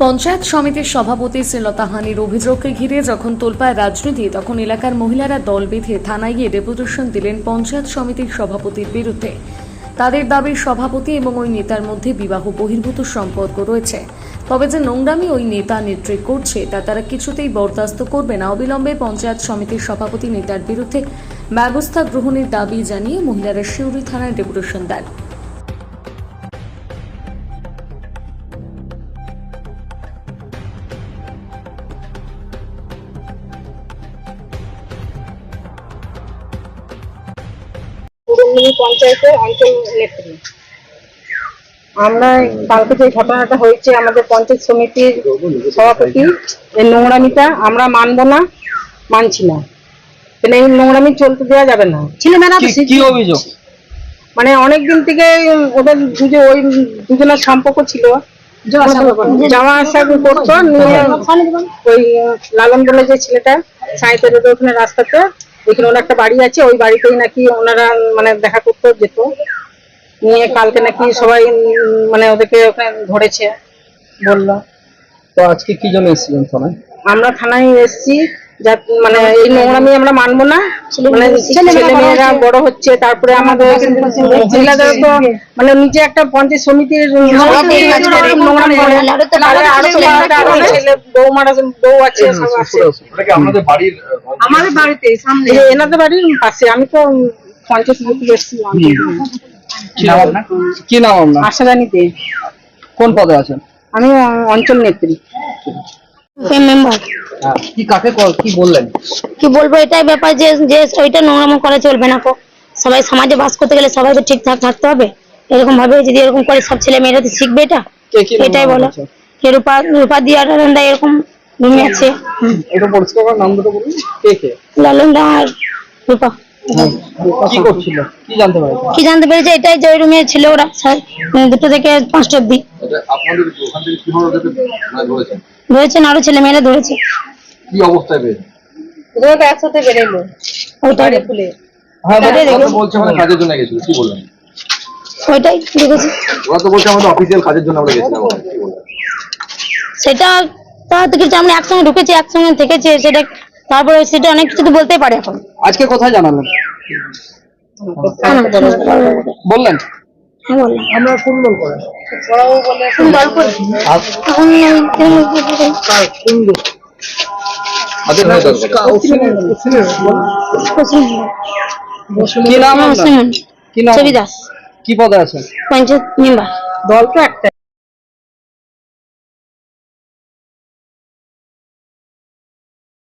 পঞ্চায়েত সমিতির সভাপতি শ্রীলতা হানির অভিযোগকে ঘিরে যখন তোলপায় রাজনীতি, তখন এলাকার মহিলারা দল বেঁধে থানায় গিয়ে ডেপুটেশন দিলেন পঞ্চায়েত সমিতির সভাপতির বিরুদ্ধে। তাদের দাবি, সভাপতি এবং ওই নেতার মধ্যে বিবাহ বহির্ভূত সম্পর্ক রয়েছে। তবে যে নোংরামি ওই নেতা নেত্রী করছে তা তারা কিছুতেই বরদাস্ত করবে না। অবিলম্বে পঞ্চায়েত সমিতির সভাপতি নেতার বিরুদ্ধে ব্যবস্থা গ্রহণের দাবি জানিয়ে মহিলারা শিউরি থানায় ডেপুটেশন দেন। পঞ্চায়েতের অঞ্চল নেত্রী। আমরা কালকে যে ঘটনাটা হয়েছে আমাদের পঞ্চায়েত সমিতির সভাপতি, এই নোংরামিটা আমরা মানবো না, মানছি না। এই নোংরামি চলতে দেওয়া যাবে না। কি অভিযোগ? মানে অনেকদিন থেকে ওদের ওই দুজনের সম্পর্ক ছিল, যাওয়া আসা করতো। নিয়ে ওই লালন বলে যে ছেলেটা সাঁইতের ওখানে রাস্তাতে, ওইখানে ওনার একটা বাড়ি আছে, ওই বাড়িতেই নাকি ওনারা মানে দেখা করতে যেত। নিয়ে কালকে নাকি সবাই মানে ওদেরকে ওখানে ধরেছে বললো। তো আজকে কি জন্য এসেছিলেন থানায়? আমরা থানায় এসেছি, মানে এই নোংরামি আমরা মানবো না। মানে ছেলে মেয়েরা বড় হচ্ছে, তারপরে আমাদের মহিলাদের তো মানে নিজে একটা পঞ্চায়েত সমিতির বউ আছে, আমাদের বাড়িতে সামনে এনাদের বাড়ির পাশে। আমি তো পঞ্চায়েত সমিতি এসেছি। কি নাম আপনার? আশারানী দে। কোন পদে আছেন? আমি অঞ্চল নেত্রী। কি কাকে কি বললেন? কি বলবো, এটাই ব্যাপার যে যে ওইটা নোংরামো করে চলবে না। সবাই সমাজে বাস করতে গেলে সবাই তো ঠিকঠাক থাকতে হবে। এরকম ভাবে যদি এরকম করে সব ছেলে মেয়েরা তো শিখবে এটা। এটাই বলো। রূপা দিয়া এরকম রুমে আছে। এটা পরিষ্কার করে নাম দুটো বলুন। কে? লালনদা আর রূপা। কি করছিল? কি জানতে পেরেছে এটাই যে ওই রুমে ছিল ওরা 2টা থেকে 5টা অব্দি। আপনাদের ওখান থেকে কিভাবে ধরেছেন? ধরেছেন, আরো ছেলে মেয়েরা ধরেছে। কি অবস্থায় বের? ওরা তো একসাথে বেরোলো ওইটাই খুলে। হ্যাঁ, বলছে আমরা কাজের জন্য গেছিল, কি বললেন? ওইটাই দেখেছি। ওরা তো বলছে আমাদের অফিসিয়াল কাজের জন্য আমরা গেছিলাম, কি বললেন? সেটা তো কিছু আমরা একসঙ্গে ঢুকেছি, একসঙ্গে থেকেছি, সেটা তারপরে সেটা অনেক কিছু তো বলতেই পারে। এখন আজকে কোথায় জানালেন? বললেন? হ্যাঁ বললাম। আমরা কোন দল করেন? কি নাম? কি পদে আছেন? পঞ্চায়েত মেম্বার। দল তো একটা।